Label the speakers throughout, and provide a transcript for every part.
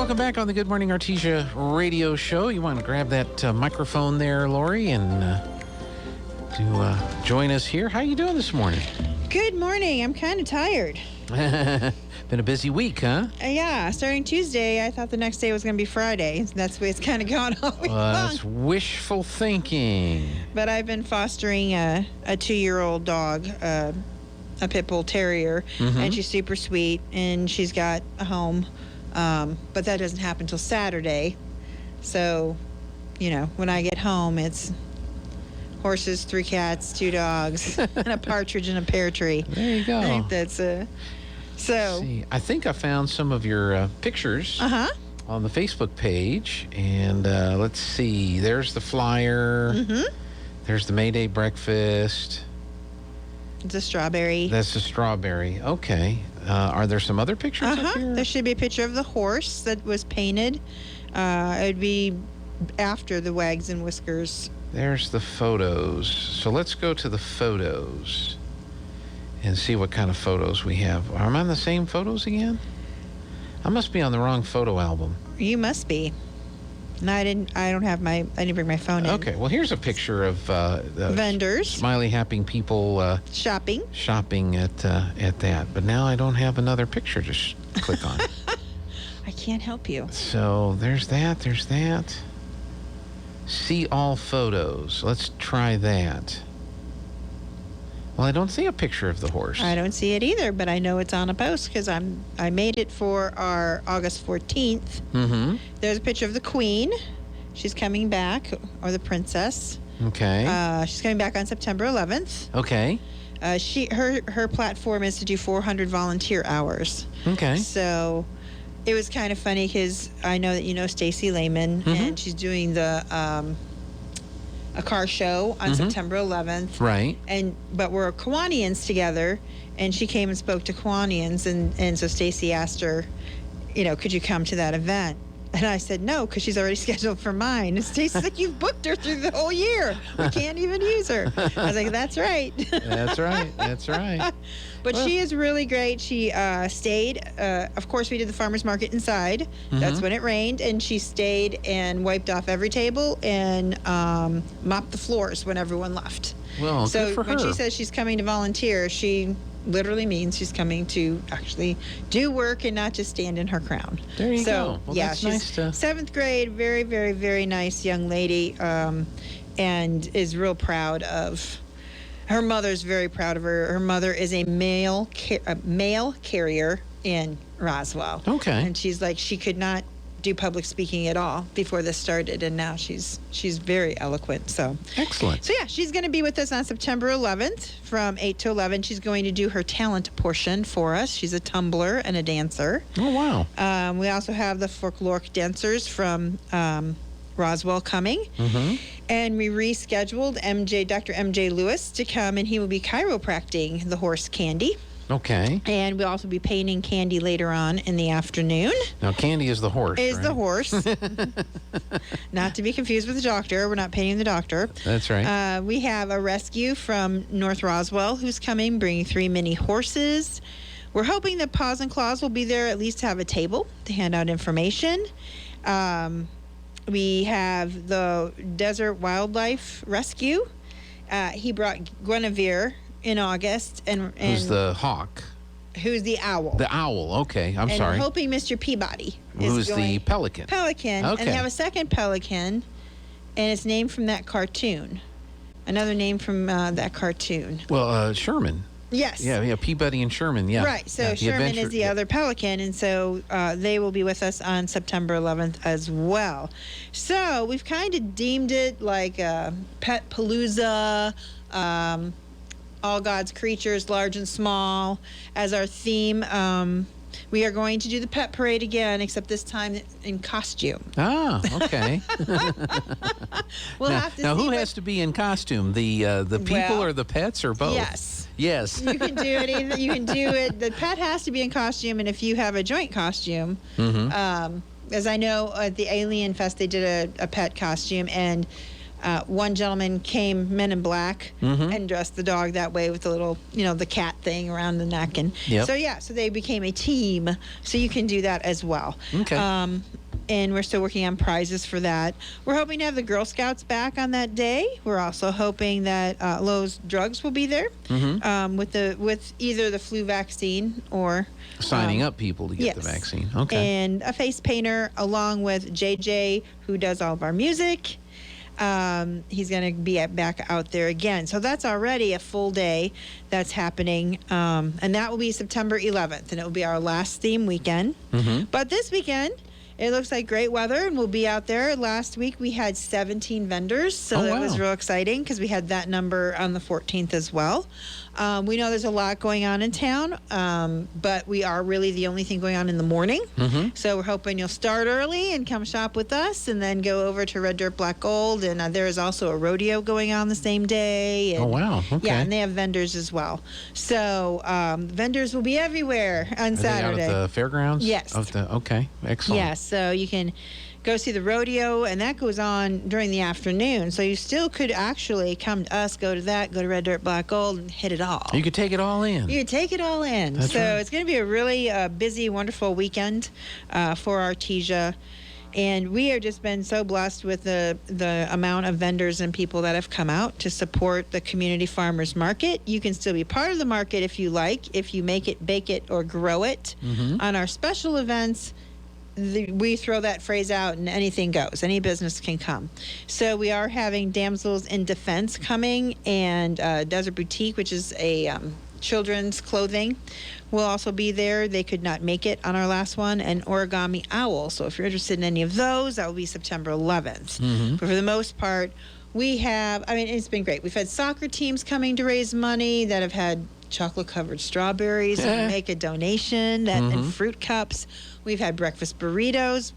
Speaker 1: Welcome back on the Good Morning Artesia radio show. You want to grab that microphone there, Laurie, and join us here. How you doing this morning?
Speaker 2: Good morning. I'm kind of tired.
Speaker 1: Been a busy week, huh?
Speaker 2: Yeah. Starting Tuesday, I thought the next day was going to be Friday. That's the way it's kind of gone all week long.
Speaker 1: That's wishful thinking.
Speaker 2: But I've been fostering a 2-year-old dog, a pit bull terrier, and she's super sweet, and she's got a home. But that doesn't happen until Saturday. So, when I get home, it's horses, 3 cats, 2 dogs, and a partridge in a pear tree.
Speaker 1: There you go.
Speaker 2: I think that's so.
Speaker 1: See, I think I found some of your pictures on the Facebook page. And let's see. There's the flyer. There's the May Day breakfast.
Speaker 2: It's a strawberry.
Speaker 1: That's the strawberry. Okay. Are there some other pictures up here?
Speaker 2: There should be a picture of the horse that was painted. It would be after the Wags and Whiskers.
Speaker 1: There's the photos. So let's go to the photos and see what kind of photos we have. Am I on the same photos again? I must be on the wrong photo album.
Speaker 2: You must be. No, I didn't bring my phone in.
Speaker 1: Okay, well, here's a picture of
Speaker 2: vendors.
Speaker 1: Smiley, happy people
Speaker 2: shopping
Speaker 1: at that. But now I don't have another picture to click on.
Speaker 2: I can't help you.
Speaker 1: So there's that. See all photos. Let's try that. Well, I don't see a picture of the horse.
Speaker 2: I don't see it either, but I know it's on a post because I made it for our August 14th. There's a picture of the Queen. She's coming back, or the Princess.
Speaker 1: Okay.
Speaker 2: She's coming back on September 11th.
Speaker 1: Okay.
Speaker 2: Her platform is to do 400 volunteer hours.
Speaker 1: Okay.
Speaker 2: So it was kind of funny because I know that you know Stacy Lehman, and she's doing the a car show on September 11th.
Speaker 1: Right.
Speaker 2: But we're Kiwanians together, and she came and spoke to Kiwanians, and so Stacy asked her, could you come to that event? And I said no, because she's already scheduled for mine. And Stacy's like, you've booked her through the whole year. We can't even use her. I was like, that's right.
Speaker 1: That's right.
Speaker 2: But she is really great. She stayed. Of course, we did the farmer's market inside. That's when it rained. And she stayed and wiped off every table and mopped the floors when everyone left.
Speaker 1: Well,
Speaker 2: so
Speaker 1: good for her.
Speaker 2: When she says she's coming to volunteer, she literally means she's coming to actually do work and not just stand in her crown.
Speaker 1: There you go. Well,
Speaker 2: yeah,
Speaker 1: that's
Speaker 2: she's
Speaker 1: nice to...
Speaker 2: 7th grade, very, very, very nice young lady, and is real proud of... Her mother's very proud of her. Her mother is a mail carrier in Roswell.
Speaker 1: Okay.
Speaker 2: And she's like, she could not do public speaking at all before this started, and now she's very eloquent. So
Speaker 1: excellent.
Speaker 2: So yeah, she's going to be with us on September 11th from 8 to 11. She's going to do her talent portion for us. She's a tumbler and a dancer.
Speaker 1: Oh wow.
Speaker 2: We also have the folkloric dancers from Roswell coming. And we rescheduled Dr. MJ Lewis to come, and he will be chiropracting the horse Candy.
Speaker 1: Okay.
Speaker 2: And we'll also be painting Candy later on in the afternoon.
Speaker 1: Now, Candy is the horse,
Speaker 2: Is
Speaker 1: right?
Speaker 2: the horse. Not to be confused with the doctor. We're not painting the doctor.
Speaker 1: That's right.
Speaker 2: We have a rescue from North Roswell who's coming, bringing 3 mini horses. We're hoping that Paws and Claws will be there, at least to have a table to hand out information. We have the Desert Wildlife Rescue. He brought Guinevere in August. And
Speaker 1: who's the hawk?
Speaker 2: Who's the owl?
Speaker 1: The owl, okay. I'm sorry.
Speaker 2: And hoping Mr. Peabody
Speaker 1: Who's the pelican?
Speaker 2: Pelican.
Speaker 1: Okay.
Speaker 2: And they have a second pelican, and it's named from that cartoon. Another name from that cartoon.
Speaker 1: Well, Sherman.
Speaker 2: Yes.
Speaker 1: Yeah, Peabody and Sherman, yeah.
Speaker 2: Right, so
Speaker 1: yeah,
Speaker 2: Sherman is the other pelican, and so they will be with us on September 11th as well. So we've kind of deemed it like a Pet Palooza, all God's creatures, large and small, as our theme. We are going to do the pet parade again, except this time in costume.
Speaker 1: Ah, okay.
Speaker 2: We'll have to see.
Speaker 1: Now, who has to be in costume? The people or the pets or both?
Speaker 2: Yes.
Speaker 1: Yes.
Speaker 2: You can do it either. You can do it. The pet has to be in costume, and if you have a joint costume, as I know at the Alien Fest, they did a pet costume, and one gentleman came men in black and dressed the dog that way with the little, the cat thing around the neck. And so they became a team. So you can do that as well.
Speaker 1: Okay.
Speaker 2: And we're still working on prizes for that. We're hoping to have the Girl Scouts back on that day. We're also hoping that Lowe's Drugs will be there with either the flu vaccine or
Speaker 1: signing up people to get the vaccine. Okay.
Speaker 2: And a face painter along with JJ, who does all of our music. He's going to be back out there again. So that's already a full day that's happening. And that will be September 11th, and it will be our last theme weekend. But this weekend, it looks like great weather, and we'll be out there. Last week, we had 17 vendors, so that was real exciting because we had that number on the 14th as well. We know there's a lot going on in town, but we are really the only thing going on in the morning. So we're hoping you'll start early and come shop with us and then go over to Red Dirt Black Gold. And there is also a rodeo going on the same day. And,
Speaker 1: Okay.
Speaker 2: Yeah, and they have vendors as well. So vendors will be everywhere on Saturday.
Speaker 1: They out at the fairgrounds?
Speaker 2: Yes.
Speaker 1: Okay, excellent.
Speaker 2: Yes, so you can go see the rodeo, and that goes on during the afternoon. So you still could actually come to us, go to Red Dirt Black Gold, and hit it all.
Speaker 1: You could take it all in.
Speaker 2: You could take it all in.
Speaker 1: That's
Speaker 2: so
Speaker 1: right.
Speaker 2: it's going to be a really busy, wonderful weekend for Artesia. And we have just been so blessed with the amount of vendors and people that have come out to support the community farmers market. You can still be part of the market if you like, if you make it, bake it, or grow it. On our special events, we throw that phrase out and anything goes. Any business can come. So we are having Damsels in Defense coming, and Desert Boutique, which is a children's clothing, will also be there. They could not make it on our last one. And Origami Owl. So if you're interested in any of those, that will be September 11th. But for the most part, we have, it's been great. We've had soccer teams coming to raise money that have had chocolate-covered strawberries and make a donation, and fruit cups. We've had breakfast burritos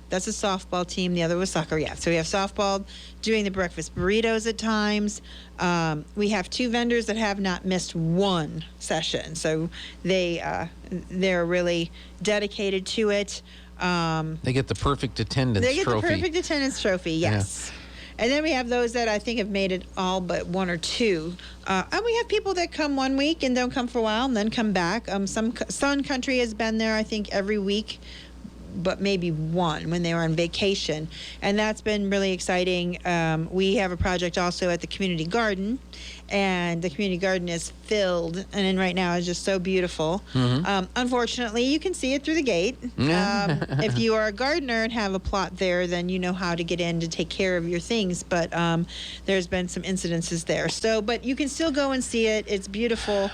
Speaker 2: that's a softball team. The other was soccer. Yeah, so we have softball doing the breakfast burritos at times. We have 2 vendors that have not missed one session, so they're really dedicated to it.
Speaker 1: They get the perfect attendance trophy.
Speaker 2: They get the perfect attendance trophy. Yes. Yeah. And then we have those that I think have made it all but 1 or 2. And we have people that come one week and don't come for a while and then come back. Some Sun Country has been there, I think, every week, but maybe one when they were on vacation. And that's been really exciting. We have a project also at the community garden, and the community garden is filled, and then right now is just so beautiful. Unfortunately, you can see it through the gate. If you are a gardener and have a plot there, then you know how to get in to take care of your things, but there's been some incidences there. So, but you can still go and see it. It's beautiful.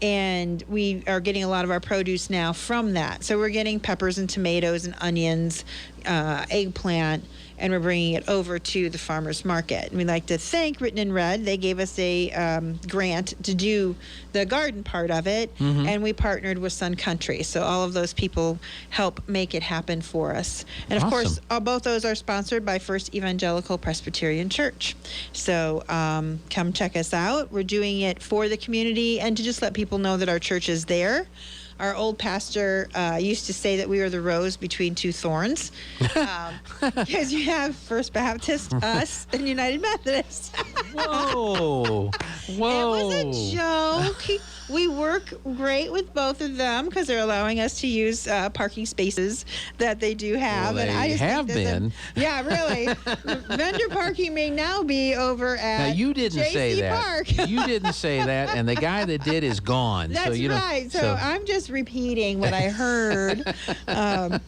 Speaker 2: And we are getting a lot of our produce now from that. So we're getting peppers and tomatoes and onions, eggplant, and we're bringing it over to the farmers market. And we'd like to thank Written in Red. They gave us a grant to do the garden part of it, and we partnered with Sun Country. So all of those people help make it happen for us. And of course, both those are sponsored by First Evangelical Presbyterian Church. So come check us out. We're doing it for the community and to just let people know that our church is there. Our old pastor used to say that we were the rose between 2 thorns, because you have First Baptist, us, and United Methodist.
Speaker 1: Whoa.
Speaker 2: It was a joke. We work great with both of them because they're allowing us to use parking spaces that they do have.
Speaker 1: Well,
Speaker 2: and I just
Speaker 1: have been.
Speaker 2: Yeah, really. Vendor parking may now be over at
Speaker 1: Now, you didn't
Speaker 2: JC
Speaker 1: say that.
Speaker 2: Park.
Speaker 1: You didn't say that, and the guy that did is gone.
Speaker 2: That's
Speaker 1: so,
Speaker 2: right. So I'm just repeating what I heard. But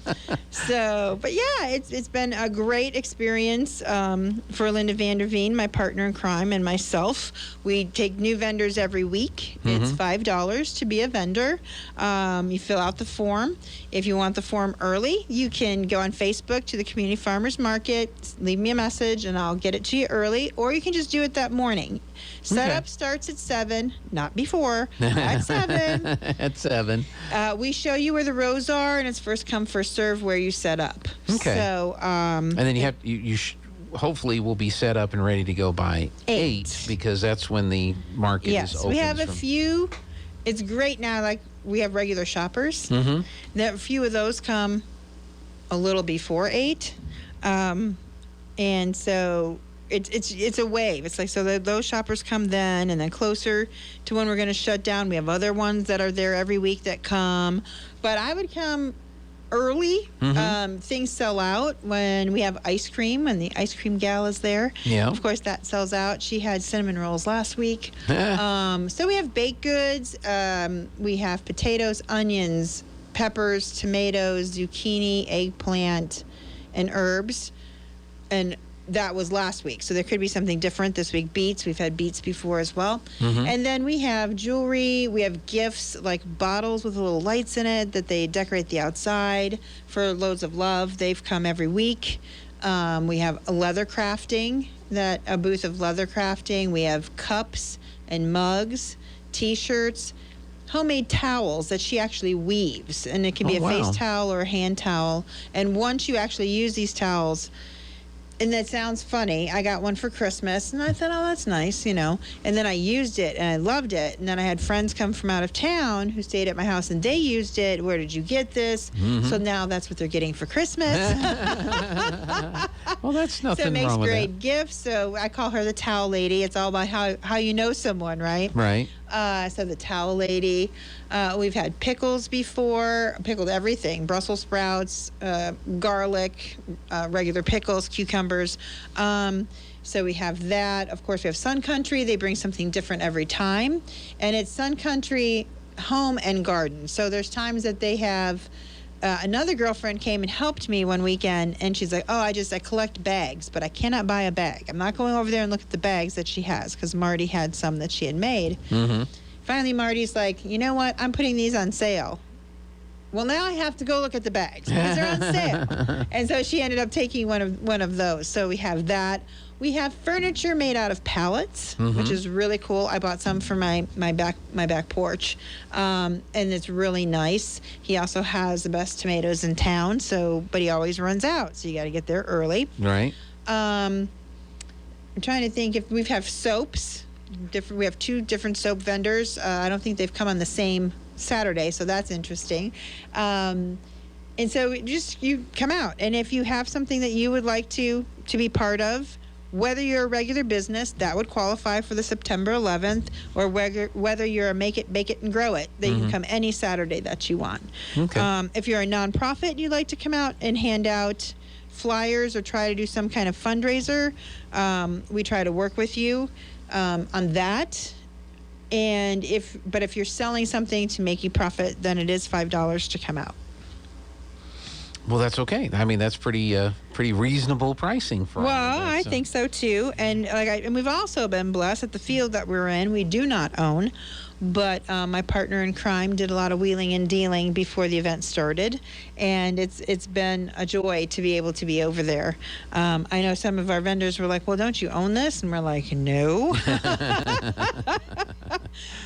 Speaker 2: yeah, it's been a great experience for Linda Vanderveen, my partner in crime, and myself. We take new vendors every week. It's $5 to be a vendor. You fill out the form. If you want the form early, you can go on Facebook to the Community Farmers Market, leave me a message, and I'll get it to you early, or you can just do it that morning. Setup starts at 7, not before, at 7.
Speaker 1: At 7.
Speaker 2: We show you where the rows are, and it's first come, first serve where you set up.
Speaker 1: Okay.
Speaker 2: So,
Speaker 1: and then you hopefully will be set up and ready to go by 8 because that's when the market is open.
Speaker 2: Yes, we have a few. It's great now, like we have regular shoppers. That a few of those come a little before 8. And so it's a wave. It's like, so those shoppers come then, and then closer to when we're going to shut down, we have other ones that are there every week that come. But I would come early. Things sell out when we have ice cream, and the ice cream gal is there.
Speaker 1: Yeah.
Speaker 2: Of course, that sells out. She had cinnamon rolls last week. So we have baked goods. We have potatoes, onions, peppers, tomatoes, zucchini, eggplant, and herbs. And that was last week. So there could be something different this week. Beets. We've had beets before as well. And then we have jewelry. We have gifts like bottles with little lights in it that they decorate the outside for loads of love. They've come every week. We have a leather crafting, a booth of leather crafting. We have cups and mugs, T-shirts, homemade towels that she actually weaves. And it can be a face towel or a hand towel. And once you actually use these towels, and that sounds funny, I got one for Christmas, and I thought, oh, that's nice, And then I used it, and I loved it. And then I had friends come from out of town who stayed at my house, and they used it. Where did you get this? So now that's what they're getting for Christmas.
Speaker 1: Well, that's nothing wrong with that.
Speaker 2: So it makes great gifts. So I call her the towel lady. It's all about how you know someone, right?
Speaker 1: Right.
Speaker 2: So the towel lady. We've had pickles before, pickled everything, Brussels sprouts, garlic, regular pickles, cucumbers. So we have that. Of course, we have Sun Country. They bring something different every time. And it's Sun Country Home and Garden. So there's times that they have... another girlfriend came and helped me one weekend, and she's like, I collect bags, but I cannot buy a bag. I'm not going over there and look at the bags that she has, because Marty had some that she had made. Finally, Marty's like, you know what? I'm putting these on sale. Well, now I have to go look at the bags because they're on sale. And so she ended up taking one of those. So we have that. We have furniture made out of pallets, which is really cool. I bought some for my back porch, and it's really nice. He also has the best tomatoes in town, but he always runs out, so you got to get there early.
Speaker 1: Right.
Speaker 2: I'm trying to think if we have soaps. We have 2 different soap vendors. I don't think they've come on the same Saturday, so that's interesting. And so you come out, and if you have something that you would like to be part of, whether you're a regular business, that would qualify for the September 11th, or whether you're a make it, bake it, and grow it, that you can come any Saturday that you want.
Speaker 1: Okay.
Speaker 2: If you're a nonprofit, you'd like to come out and hand out flyers or try to do some kind of fundraiser, we try to work with you on that. And if you're selling something to make you profit, then it is $5 to come out.
Speaker 1: Well, that's okay. I mean, that's pretty reasonable pricing for all of that,
Speaker 2: I think so too. And and we've also been blessed at the field that we're in. We do not own, but my partner in crime did a lot of wheeling and dealing before the event started, and it's been a joy to be able to be over there. I know some of our vendors were like, "Well, don't you own this?" And we're like, "No."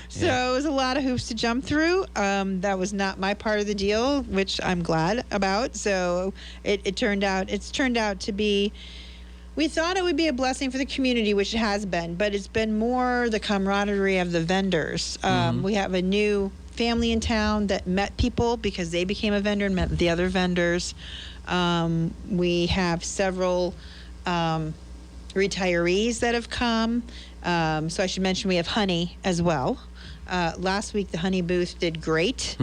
Speaker 2: So it was a lot of hoops to jump through. That was not my part of the deal, which I'm glad about. So it's turned out to be, we thought it would be a blessing for the community, which it has been, but it's been more the camaraderie of the vendors. We have a new family in town that met people because they became a vendor and met the other vendors. We have several retirees that have come. So I should mention we have honey as well. Last week the honey booth did great.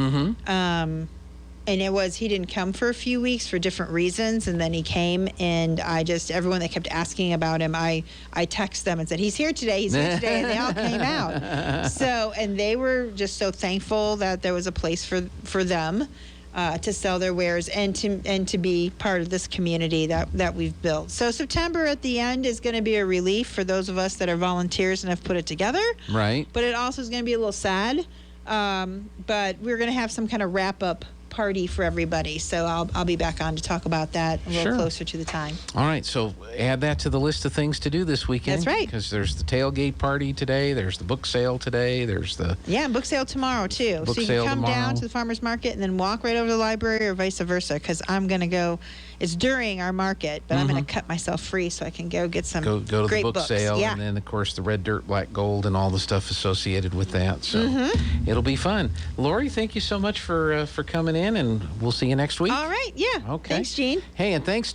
Speaker 2: And he didn't come for a few weeks for different reasons, and then he came, and everyone that kept asking about him, I text them and said, he's here today, and they all came out. So, and they were just so thankful that there was a place for them to sell their wares and to be part of this community that we've built. So September at the end is going to be a relief for those of us that are volunteers and have put it together.
Speaker 1: Right.
Speaker 2: But it also is going to be a little sad. But we're going to have some kind of wrap-up party for everybody. So I'll be back on to talk about that a little closer to the time.
Speaker 1: All right. So add that to the list of things to do this weekend.
Speaker 2: That's right.
Speaker 1: Because there's the tailgate party today. There's the book sale today. There's the...
Speaker 2: Yeah, book sale tomorrow, too.
Speaker 1: Book
Speaker 2: so you
Speaker 1: sale
Speaker 2: can come
Speaker 1: tomorrow.
Speaker 2: down to the farmer's market and then walk right over to the library or vice versa, because I'm going to go... It's during our market, but I'm going to cut myself free so I can go get some
Speaker 1: go to
Speaker 2: great
Speaker 1: the book
Speaker 2: books.
Speaker 1: sale,
Speaker 2: Yeah.
Speaker 1: and then, of course, the red dirt, black gold, and all the stuff associated with that. So it'll be fun. Laurie, thank you so much for coming in, and we'll see you next week.
Speaker 2: All right. Yeah.
Speaker 1: Okay.
Speaker 2: Thanks, Gene.
Speaker 1: Hey, and thanks